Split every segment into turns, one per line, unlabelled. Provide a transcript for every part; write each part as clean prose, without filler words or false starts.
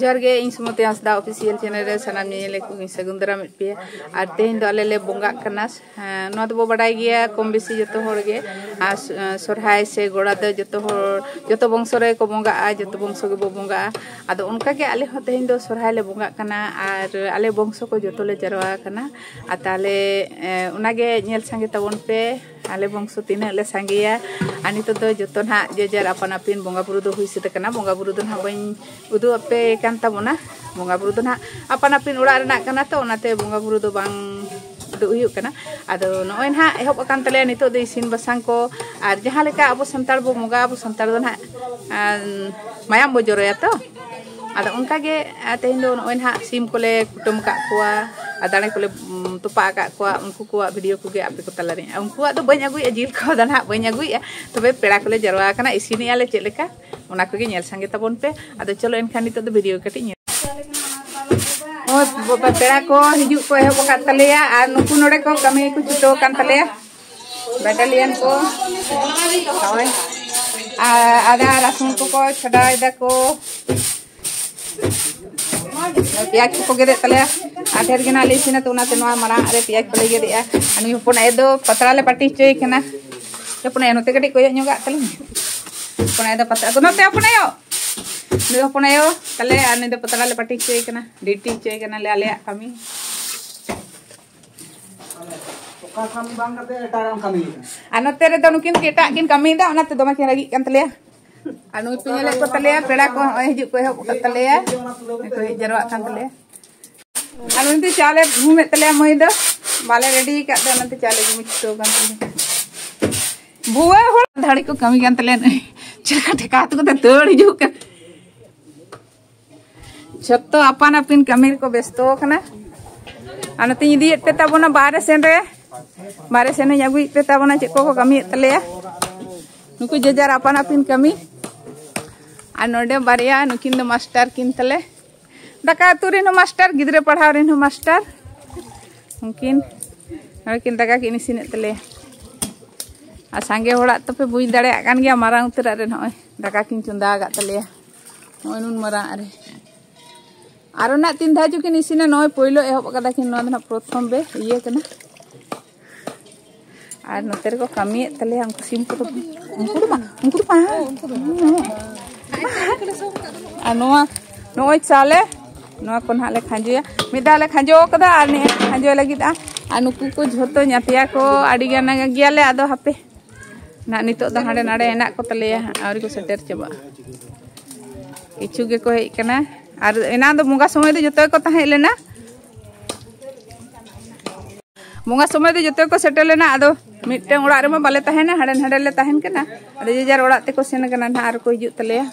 जोहार गे इन सुमति Hansda official channel रे सनाम नेले को सगुन दाराम पे और तेहन दो आले ले बोंगा कना नो दो बडाय गया कम बेसी जतो होर गे सोरहाय से गोड़ा दो जतो वंश रे को बोंगा जतो वंश के बो बोंगा आदो उनका के आले हो तेहन दो सोरहाय ले बोंगा कना और आले वंश को जतो ले जरवा कना आ ताले उनागे नेल संगे तबन पे आले वंश तीना ले संगेया आनी तो जतो ना जे जार अपन अपिन बोंगा बुरु दो हुई से कना बोंगा बुरु दो ना बइन उदु अपे kan tabona bonga buru do na apa napin ura rena kana to onate bonga buru do bang du huyuk kana ado noy ha ehop akan tale nito do isin basang ko ar jaha leka abo santar bo bonga abo santar do na mayam bo joro ya to ado onka ge tehin do noy ha sim kole kutum ka kuwa adane kole tupa ka kuwa unku kuwa video ku ge ape ko talare unku do bany agui ajil ko dan ha bany agui ya tobe pera kole jarwa kana isini ale cheleka ona ko ge nyel sange tabon pe ado chalo enkan nito do video kati nyel oh bopa pera ko hiju ko ehop ka taleya ar nuku nore ko kami ku chuto kan taleya battalion ko hoy ada rasun ko chadai da ko प्याज को गेदे तले आठेर गेना ले सिना तो उनाते नवा मारा अरे प्याज को ले गेदे आ अनि होपन एदो पतरा ले पाटी चोय केना होपन एनोते कटी कोय न्योगा तले होपन एदो पतरा गोनते होपन आयो ने होपन आयो तले अनि दो पतरा ले पाटी चोय केना डीटी चोय केना ले आले कमी ओका कमी बांग कते एटाराम कमी अनोते रे दो नुकिन केटा किन कमी दा उनाते दोमा के लगी kan तले anu pinyele ko taleya peda ko hiju ko ehop ka taleya ko jarwa kan taleya anu nti chale ghume taleya moi do bale ready ka do nti chale gumi to kan taleya buwa hol dhari ko kami kan taleya chaka theka to ko tod hiju kan jotto apan apin kami ko besto kana anu tin di te tabona bare sen agui te tabona chek ko kami taleya nuku jejar apan apin kami anode baria nukin do master kin tale daka turin no master gidre padhaw rin no master mungkin kin daka kin isin tale a sange horat to pe bui dare kan gya marang utara ren hoy daka kin chunda ga tale hoy nun mara are arona tin dhaju kin isina noy poilo ehop kada kin no na prothom be iye kana আর নতের কো কামি তলে हमको SIM को उनको पा anoa noi chale noa kon hale khanjoya midale khanjo kada ani khanjo lagi da anuku ko jhoto nyatia ko adi gana giale ado hape na nito da hade nade enak ko taleya auri ko seter coba ichu ge ko hei kana ar ena do munga somoy do joto ko tahe lena munga somoy do joto ko setel lena ado मिटeng ओड़ा रे मा बाले तहना hidden hidden ले तहन कना अरे जे jar ओड़ा ते को सेन कना ना आर को हिजु तलेया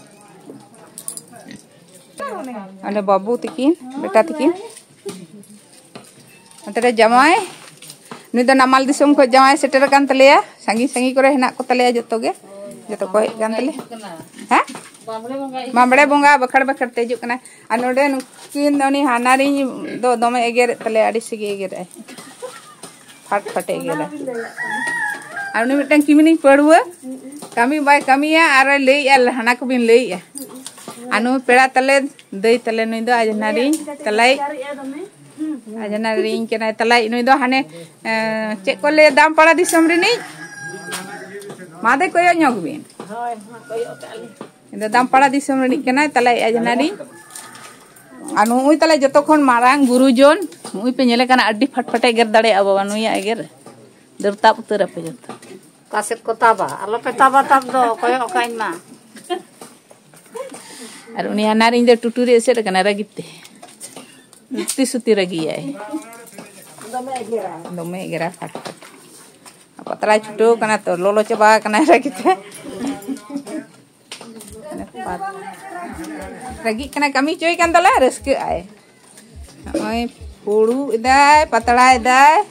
अले बाबू तिकिन बेटा तिकिन अंतरे जमाय नि द नामाल दिसम को जमाय सेटर कान तलेया संगी संगी करे हेना को तलेया जतो गे जतो को कान तले हैं मामड़े बोंगा बखड़ बखड़ ते हिजु कना अनोडे नुकिन दोनी हानारी दो दोमे एगेर तले आडी सिगे एगेर फट फटे गेला आउनी मिटन किमिनी पड़ुआ कमी बाय कमिया आर लई आल हना को बिन लई अनु पेड़ा तले दई तले नई दो अजनारी तलाई अजनारी केना तलाई नई दो हाने चे को ले दाम पड़ा दिसम रे नहीं मादे कोयो न्योग बिन होय कोयो ताले इदो दाम पड़ा दिसम रे नहीं केना तलाई Ajnari anu ui tale joto khon marang gurujon ui pe nyele kana addi fatfate ger dare abo anu ya eger derta puter ape joto
kaset kota ba alo pe taba tab do koyo okain ma
ar uni hanari inde tuturi ese kana ragitte suti ragi ai dome egera fatfat apa trai chuto kana to lolo coba kana ragitte lagi kena kami cuy kan tala reske ai oi puru idai patala idai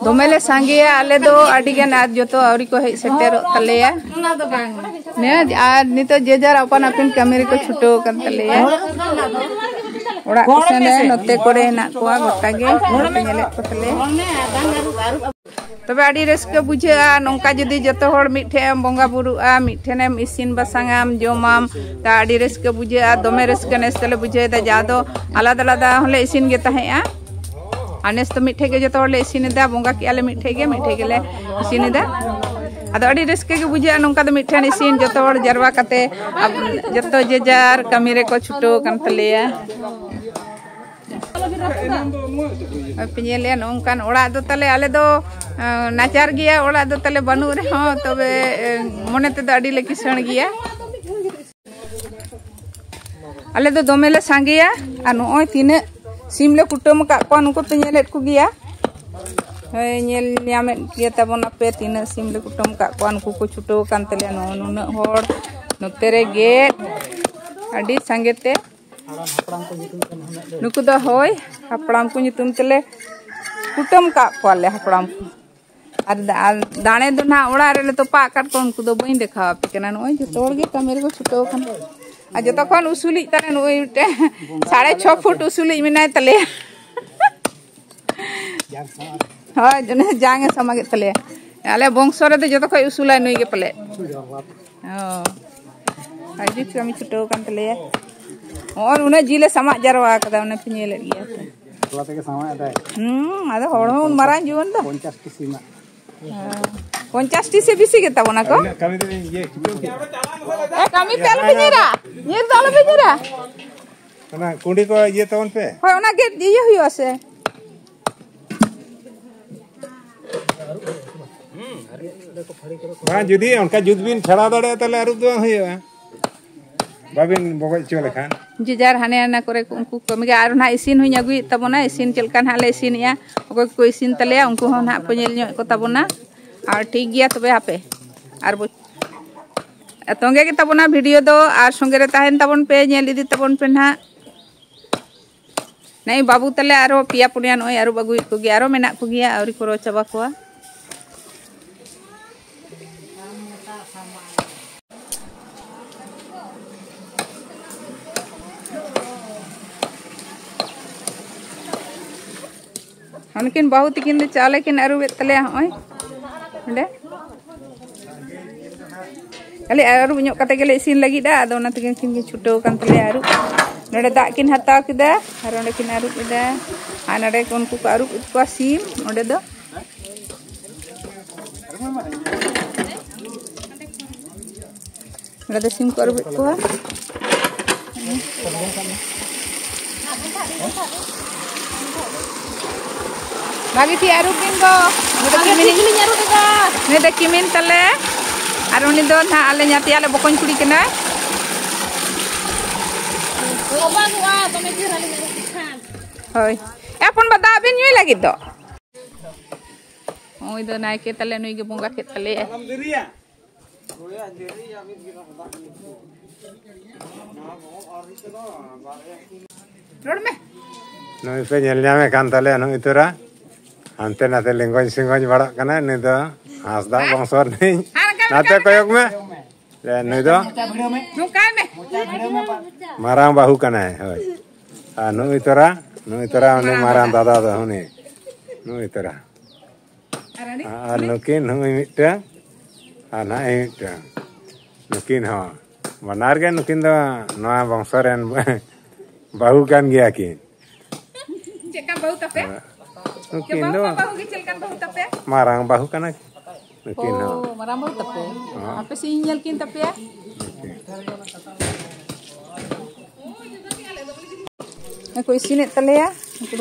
domele sangia ale do adigan ad joto auri ko setero taleya ne ar nito jejar apan apin kameri ko chuto kan taleya Ora kesana note kore nak kuah gotage nyelek ko tale तबे आड़ी रस्के बुझा नौका जदि जतो हर मिठे बंगा बुरुआ मिठेनेम इसिन बसांगाम जोमाम ता आड़ी रस्के बुझा दमे रस्के नेस्तले बुझे दा जादो आलादा आलादा हले इसिन गे ताहेआ अनेस तो मिठे के जतो हले इसिन दा बंगा के आले मिठे गेले इसिन दा आदो आड़ी रस्के के बुझा नौका द मिठेन इसिन जतो हर जरवा कते जतो जेजार कमी रे को छुटो कान तलेया पिनेले नौकान ओड़ा दो तले आले दो नाचार गया ओड़ा दो तले बनू रे हो तबे मने ते दाडी ले किसण गया आले दो दोमेले सांगिया आ नोय तिने सिमले कुटम का कोन को पिनेलेट को गया हे नेल न्यामे गया तबना पे तिने सिमले कुटम का कोन को छुटो कान तले नुन होड़ नोते रे गेट आडी सांगेते नुकु दो होय हपड़ाम को नितुम तले कुटम का कोले हपड़ाम को और दाने दो ना ओड़ा रे तो पा काट को उनको दो बई देखा पे केना नोय जतो हर गे कमेर को छुटो खन आ जतो खन उसूली ताने नोय 6.5 फुट उसूली मिनाय तले हां जने जांगे समागे तले आले बंशो रे दो जतो खय उसूला नोय गे पले हां आजी कमी छुटो कान तले और उन्हें जिले समाज जरवा कदा उन्हें पिनेले गया तोते के समाज दाय आदो होड़ो मारा जीवन दो 50 टी सीमा 50 टी से बेसी के तबना को कमी तो ये कमी पेल पिनेरा ये दल पिनेरा ना कुंडी को ये तवन पे होय ओना के ये हुयो से हां जुदी उनका जुदबिन छड़ा दड़े तले अरुब दो हुयो बाबिन बगल चले खान जिजार हाने आना करे उनको कमी आर ना इसिन हुई अगुई तबना इसिन चलकान हाले इसिनिया ओको को इसिन तले उनको ना पनेल ᱧᱚ को तबना और ठीक गया तबे हापे आर तोंगे के तबना वीडियो दो आर संगे रे ताहेन तबन पे नेल इदी तबन पे ना नहीं बाबू तले आरो पिया पुनिया नय आरो अगुई को गे आरो मेना को गिया औरी करो चबा कोआ उनकिन बहुत किन चाले किन अरुबे तले होय अंडे अले अरुब ᱧᱚᱜ कते गेले इसिन लगी दा आदो ना तकिन किन छुटो कान तले अरुब नडे दा किन हता किदा आर ओंडे किन अरुब इदा आ नडे उनको को अरुब को सीम ओंडे दो नडे सीम को अरुब को बागी थी आरु किन दो ने द किमिन तले आर उनी दो ना आले ᱧᱟᱛᱤ आले बकन कुड़ी केना ओबा गुआ तमे जिराली खान होय एपन बदा बिन ᱧᱩᱭ लगी दो ओय दो नाय के तले नुई गे बोंगा के तले देरिया ओया देरिया बिन गिरा बदा ना बहुत और रिते दो रोड में नुई पे ñel ñame kan tale नुई तोरा अंते नाते लिंगोन सिंगोन बड़ा कना ने दो हासदा बंसोर नहीं नाते कोयक में ने दो नुकाय में मारांग बाहु कना है होय आ नुई तोरा ने मारांग दादा दो ने नुई तोरा आ नुकिन नुई मिटा आ ना मिटा नुकिन हो बनार के नुकिन दो नवा बंसोरेन बाहु कान गया किन चेका बाहु तपे नुकिन दो मारांग बाहु कना नुकिन हो मारांग बाहु तपे आपे से इंजल किन तपे कोई सीने तलेया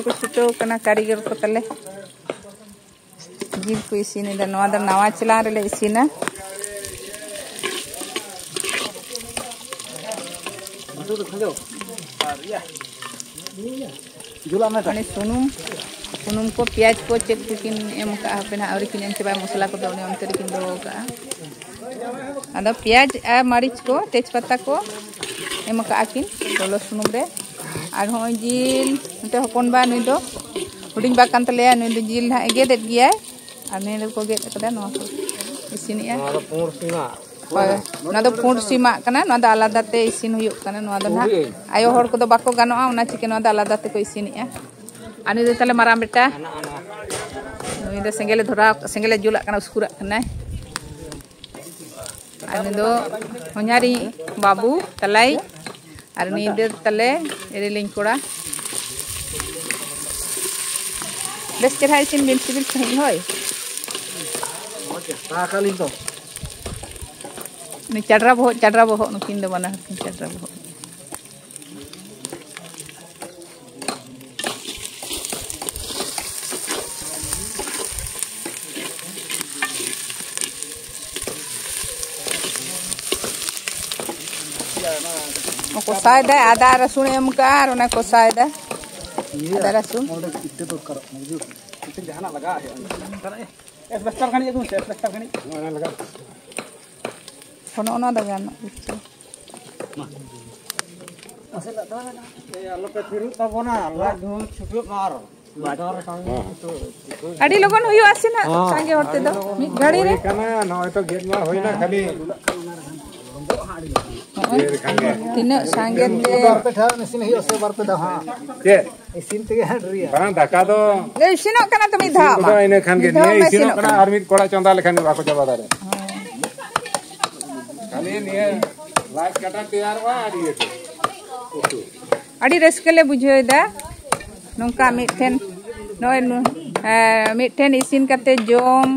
को छुटो कना कारीगर को तले जीव कोई सीने दा नवा चला रे ले सीना जुला में तने सुनुम को प्याज को चेक किन एम का पे ना और किन चबा मसाला को दोने अंतर किन दो का आदा प्याज आ मरीच को तेजपत्ता को एम का किन तोलो सुनुम रे आर हो जिल ते हपन बा नुई दो हुडिंग बा कान तले नुई दो जिल ना गेदेत गिया आर ने को गेद कदा नो इसिनिया ना दो पुंड सीमा कना ना दो आलादा ते इसिन हुयुक कना ना दो ना आयो हर को दो बाको गानोआ उना चिके ना दो आलादा ते को इसिनिया आनी दो तले माराम बेटा नुई दो सेंगेले जुला कना उसकुरा कना आनी दो होन्यारी बाबू तलाई और नी दो तले एरिलिंग कोड़ा बेस चेहरा इसिन बिन सिबिल सही होय
ताकालिन तो
नी चढ़रा बोहो नुकिन दो बना चढ़रा बोहो कोसाय दे आदा रसुन एम का और उन्हें कोसाय दे आदा रसुन
इतने तो कर मुझे इतने जहां लगा है एस्बेस्टर खणी दूं एस्बेस्टर खणी ना लगा
फोनो ना दगान
असे लगा ना ए आलो पे फिरु तबना ला धुम छुपु मार बाजार संगे
अड़ी लोगन हुयो आसिना संगे होते दो मी गाड़ी रे
कना नय तो गेट मा होइना खाली
तीना संगे दे
पे ठा मशीन हियो से बार पे दा हां के इसिन ते हड्रिया बा धक्का दो
ले इसिनो कना तुमी धा
तो इने खान के ने इसिनो कना आर्मी कोड़ा चंदा लेखन बाको जबा दारे खाली ने लाइट कटा तैयार बा
अड़ी रसकले बुझे दा नोंका मिठेन नय मिठेन इसिन कते जोम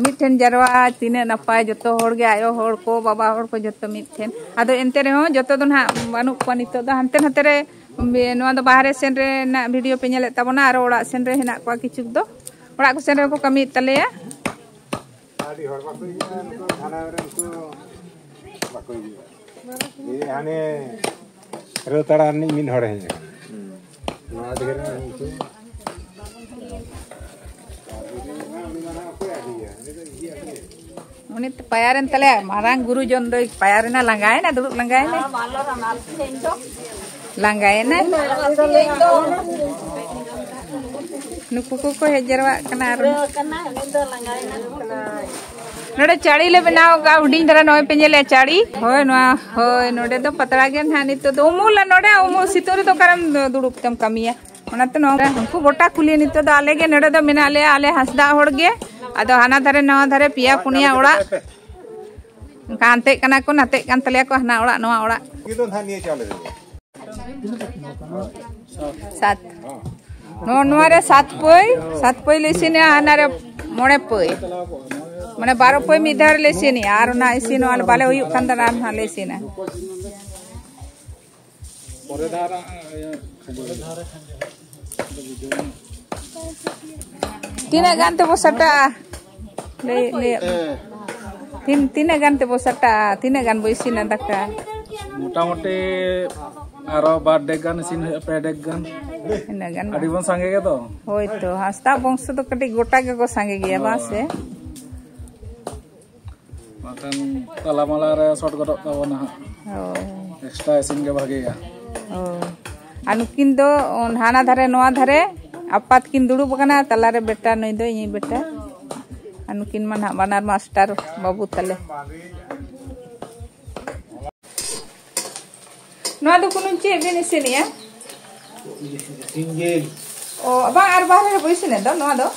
मिठेन जरवा तीना नपाय जतो होड़गे आयो होड़ को बाबा होड़ को जतो मिठेन आदो एंते रे हो जतो दो ना बानु को नितो दो हानते हाते रे नोआ दो बाहरे सेन रे ना वीडियो पे नेले ताबोना आरो ओड़ा सेन रे हेना को किछु दो ओड़ा को सेन रे को कमी तलेया
आदि होड़ बाको थाना रे को बाको ये हाने रोतड़ा नि मिन होड़ है नोआ देर
उनी तो पायारन तले मारांग गुरु जन दो पायारना लंगाए ना दुड़ुक लंगाए ना लंगाए ना नुकु को हेजरवा कना नोडे चाड़ी ले बनाओ गा हुडिंग धरा नोय पेंजेले चाड़ी होय नोआ होय नोडे दो पतरा गेन हानि तो उमुल नोडे उमुल सितोरी तो करम दुड़ुक तम कमिया ओनाते नो हमको गोटा कुली नितो द आले गे नोडे दो मिना आले हसदा होड़गे आदो हाना धरे नवा धरे पिया पुनिया ओड़ा कांते कना को नाते कान तले को हना ओड़ा नवा ओड़ा
किदो धानिए चले
सात नो नवा रे सात पई लेसिने हाना रे मोड़े पई माने 12 पई मिधार लेसिने आर ना इसिनो आल बाले हुयु खान दा नाम हा लेसिने
परे धारा
तीना गानते बो सटा ले तीना गानते बो सटा तीना गान बो इसिना दका
मोटा मोटे आरो बार डेग गान इसिन पे डेग गान
इना गान
अडी बन संगे गे तो
होय तो हस्ता वंश तो कटी गोटा के को संगे गया बासे
माकन तला माला रे शॉट गडो तावना
ओ
एक्स्ट्रा इसिन के भागेगा
ओ अनुकिन दो हाना धरे नवा धरे अपात किन दुड़ुब कना तला रे बेटा नई दो इनी बेटा अनुकिन मन बनार मास्टर बाबू तले नवा दो कुनु चे बेन इसिनिया
सिंगेल
ओ बा आर बाहर रे बइसिने दो नवा दो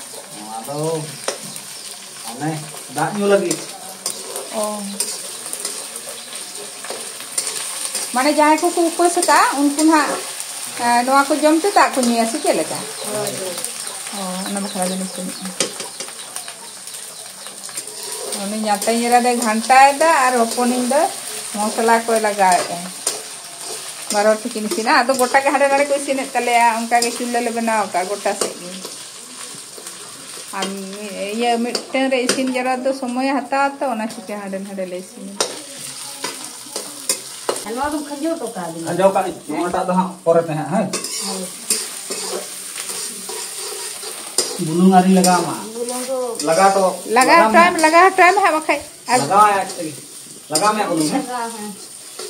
आने दाग न्यू लगी
ओ माने जाय को उपवास का उनको ना नवा को जमते ता को निया से के लगा ओ ना बखरा दिन से ओने जाता येरा दे घंटा दा और ओपनिंग द मसाला को लगाए बारो ठिकिन सिना तो गोटा के हाडे नाडे को सिने तले उनका के चुल्ले ले बनाओ का गोटा से हम ये मिटन रे सिन जरा तो समय हता तो ओना के हाडे नाडे ले सिन
हलवा तुम खंजो तो का दी
खंजो का मोटा तो हां परे पे है बुलुंग आरी लगा मा लगा टाइम है बखाई लगा मैं बुलुंग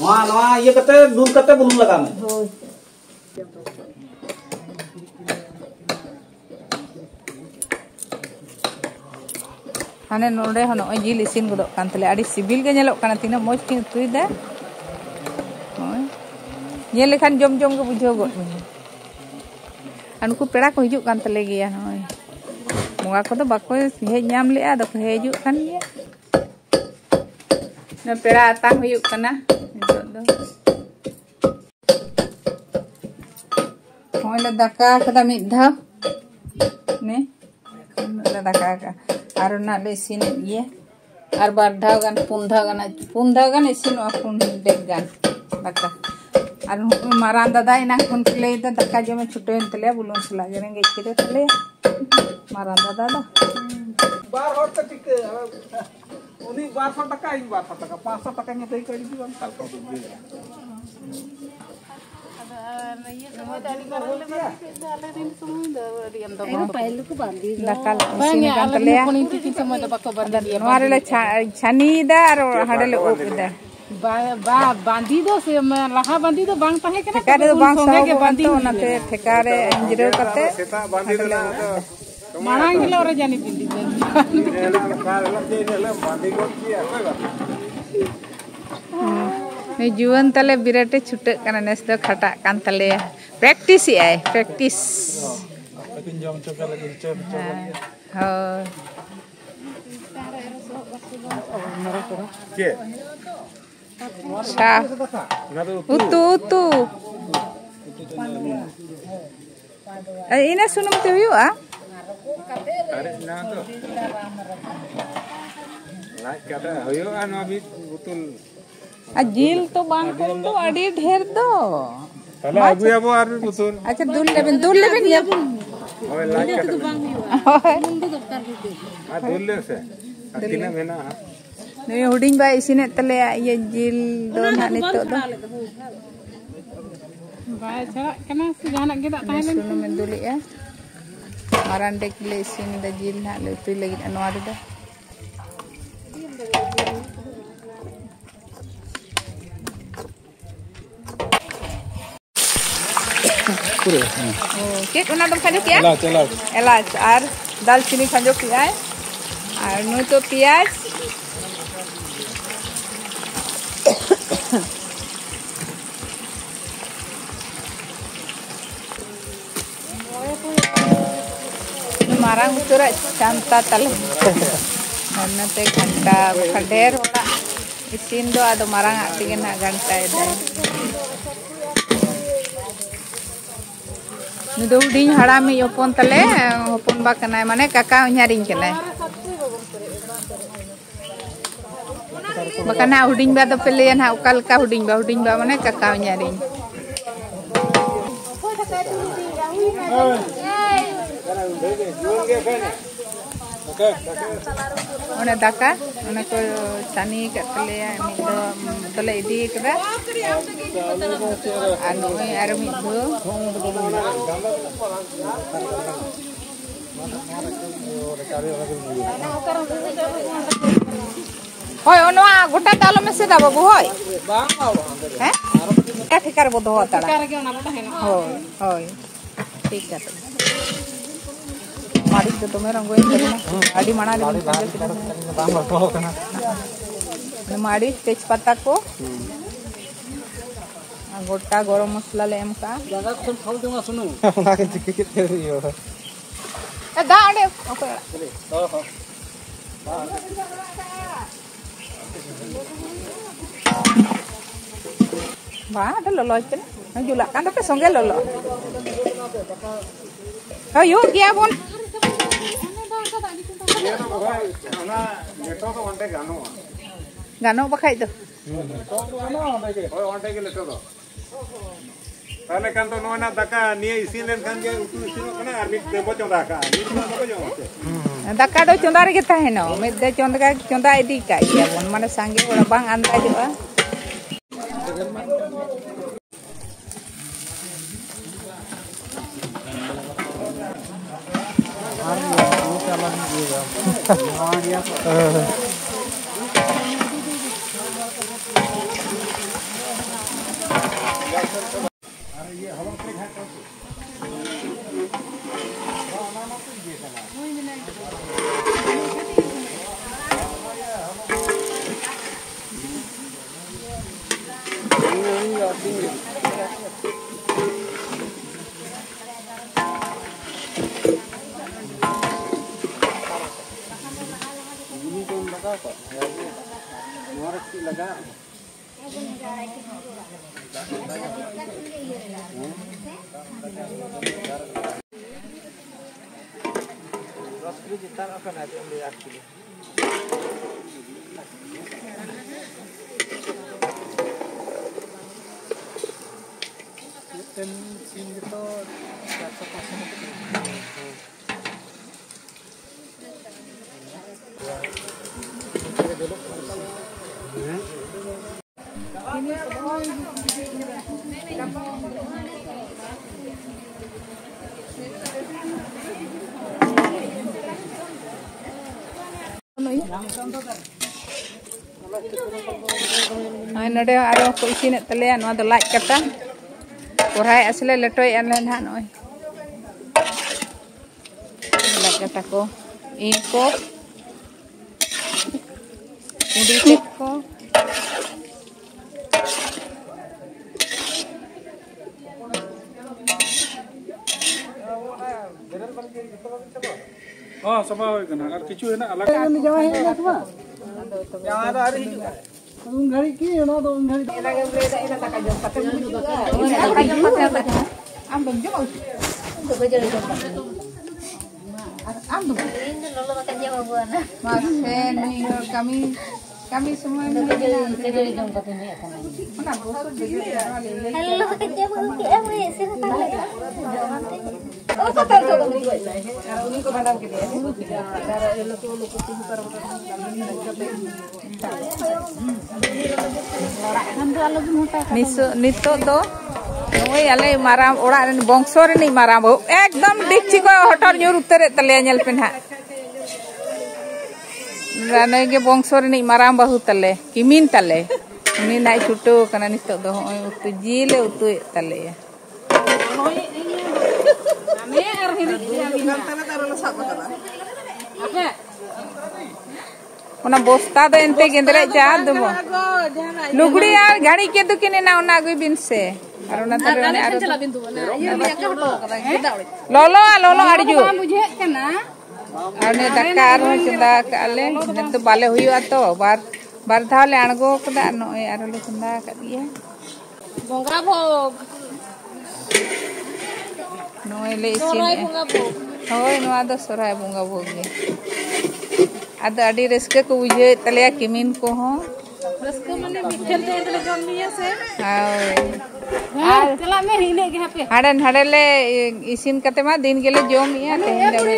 वहां नवा ये कते दूर कते बुलुंग लगा मैं
हाने नोडे हनो जिल इसिन गडो कान तले आडी सिबिल गे नेलो काना तिना मोज की तुई दा ये लेखान जम जम के बुझो गो अनको पेड़ा को हिजु कान तले गिया नय मोगा को तो बाको हे नाम ले आ दो हेजु कान गिया न पेड़ा तांग हुयु काना नितो दो होइला दाका कदा मिद धा ने दाका का आरो ना ले सिन ये आर बार धाव गान पुन धाव गान इसिन पुन डेग गान दाका आर मारान दादा इना खुन ले दाका जमे छुटे तले बुलुन सला गेरेंगे किरे तले मारान दादा दा
बार होर त ठीक उनी 1200 টাকা इन 1200 টাকা 500 টাকা नि दई करी दिबन साल को
छानी हाडले
बांधी दो से लहा बांधी दो बांग ताहे कना
ठेका रे बांग संगे के बांधी ओनाते ठेका रे इंजरो करते
सेता बांधी दो
मांग हिलो रे जानी बिंदी
बांधी को किया कोई बात
नहीं जुवन तले बिराटे छुटे कना नेस दो खटा कान तले प्रैक्टिस आए प्रैक्टिस
लेकिन जम चोका लेकिन चम
हो
के
सा उतु इना सुनुम ते हुआ
अरे ना तो लाइक कदा होयो अन अभी उतुल
जिल तो बांग तो अड़ी ढेर दो
तले अबु अबु आर उतुल
अच्छा दूल लेबेन या
ओए लाइक कदा बांग
मुंडो दरकार दे
आ दूल ले से अतिना मेना
ने हुडिंग बा इसिने तले ये जिल दो ना नितो दो
बाय छरा कना से जाना गेदा ताहे
सुनु में दुली या मारान डेक ले इसिन द जिल ना ले तुई लगी अनवा दे
पूरे
ओके उना दम खाजो क्या इलाच और दालचीनी खाजो किया है और नु तो प्याज मारा उतरा चांता तल नन्नते घंटा खडेर होड़ा इसिन दो आदो मारांग आतिगे ना घंटा इदे निदो हुडिंग हड़ामी होपन तले होपन बा कनाय माने काका उन्यारिंग कनाय बकना हुडिंग बा दो पेले ना उकाल का हुडिंग बा माने काका उन्यारिंग ओने दाका ओने को चानी कतले मिदो तले इदी कदा आनो आर मिदो होय ओनवा गोटा तालो में से दाबो होय हैं का ठिकार बो दो ताड़ा ठिकार के ओना बटा है होय होय ठीक है माड़ी तो तुम्हें रंगोई करना आड़ी मना ले माड़ी तेज पत्ता को गोटा गरम मसाला ले एमका
ज्यादा कुछ खाऊ देवा सुनो
ना के चिके के रियो
ए दाड़े ओके
हो
बा द ललो चने जुला कान पे संगे ललो अयो गया बोन गानो बखाई दो
ताले कान तो नोना दाका निये इसिन लेन खान के उतु इसिन कना आर मिट देबो चोंदा का मिट को जो
दाका दो चोंदा रे गेता है नो मिद दे चोंदा इदी का या बोन माने सांगे ओड़ा बांग अंदाजोआ
लगा
नोडे आरो को इसिन तले नवा दो लाज कटा कोराय असले लेटोय अनले ना नय लाज कटा को इन को उडी टेक को हां सभा होय कना और किछु है ना अलग
जवा है ना सभा
जवा तो अरे हिजुगा
उन घड़ी की ना तो उन घड़ी
एला के ब्रेड एला तका जम पते बुजुगा एला जम पते आम बम जम तो बजरे जम आम दो इन लोलो makan jam buana मासे नहीं और kami semua ini bejere jam pate ni akan mana bosor bejere hello makan jam ki ame sira tale oh kata to kami buat ini ko banam ke dia cara elo ko lu putih par नितो दो ओय आले माराम ओड़ा रे बंशो रे नि माराम एकदम डिक्ची को हटर जोर उतरे तले नेल पेना राने के बंशो रे नि माराम बहु तले किमिन तले उनी नाइ छुटो कना नितो दो ओय उतु जीले उतु तले आमे आर हिरि तले तारो सब कदा आपे ओना बोस्ता दो एंते गेंदरे जा दबो लुगड़ी यार गाड़ी के दुकिने ना ओना गई बिन से और ओना तरे ने आरो चला बिंदु ना ये बिया हटो कदा लोलो आड़ी जो बुझे कना आने दक्का आरो चंदा काले ने तो बाले हुइया तो बार धाले अणगो कदा नोय आरो ले चंदा कदिया बोंगा भोग नोय ले सोराय बोंगा भोग होय नोआ दो सोराय बोंगा भोग गे आद अडी रस्के को बुझे तले किमिन को हो रस्के माने मिठल ते तले जन्मिया से हां चला में हिले के पे हाडे ले इसिन कते मा दिन गेले जमिया ते हिले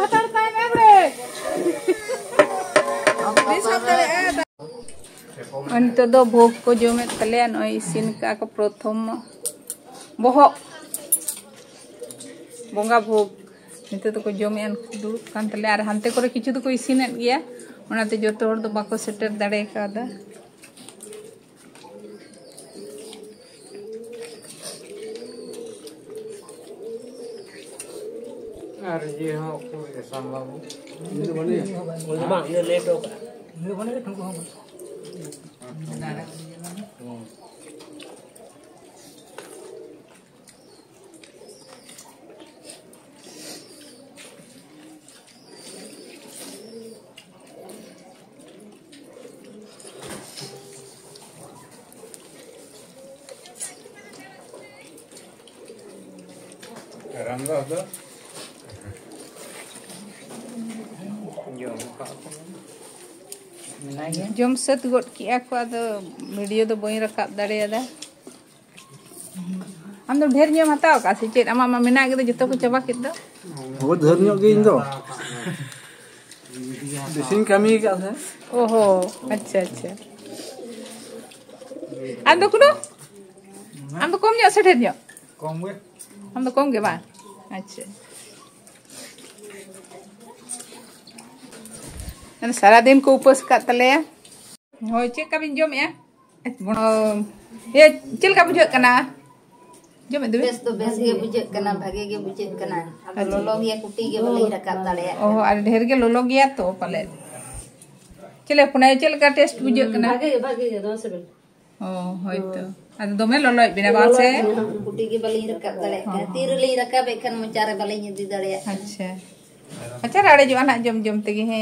हटर पाए एबरे अपने सब तले अंत दो भोग को जमे तले न इसिन का को प्रथम बोहो बोंगा भोग निते तो को जमेन दुरुब कान तले आर हानते करे किछु तो को इसिनेत गया ओनाते जतो हर दो बाको सेटर दाड़े कादा
आर ये हां को संभव ये बने वो बा ये लेट हो ये बने ठुको हम रंगा तो जम सत गोट किया को आदो वीडियो दो बई रकाब दाड़ेयादा आम दो ढेर नियम हताव का से चेत आमा मा मेना के जतो को चबा केत दो
हो धर न्यो गे इन दो दिसिन कमी का है
ओहो अच्छा आम दो कुनो आम दो कम न्यो से ढेर न्यो
कम गे
हम तो कम के बा अच्छा सारा दिन को उपवास का तले होय चेक का बिन जम या ये चल का बुझे कना जम दे बेस तो बेस के बुझे कना भागे के बुझे कना अब लोलो गया कुटी के बले रकाब ताले ओ और ढेर के लोलो गया तो पले चले पुने चल का टेस्ट बुझे कना भागे के दो से ओ होय तो ad dome lolo bina balse kuti ke bali rakab dale tir li rakab ekan mocara bali nyedi dale acha rade jo anak jom tegi he